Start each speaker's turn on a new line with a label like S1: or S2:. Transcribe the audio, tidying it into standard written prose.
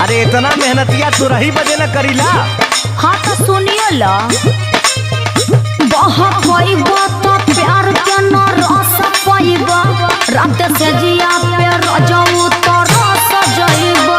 S1: अरे इतना मेहनतिया तू रही बजे न करीला।
S2: हाँ तो सुनिए ला बहुत होइबा तो प्यार के न रस पाइबा रात से जिया पे रजऊ तो रस जइबा।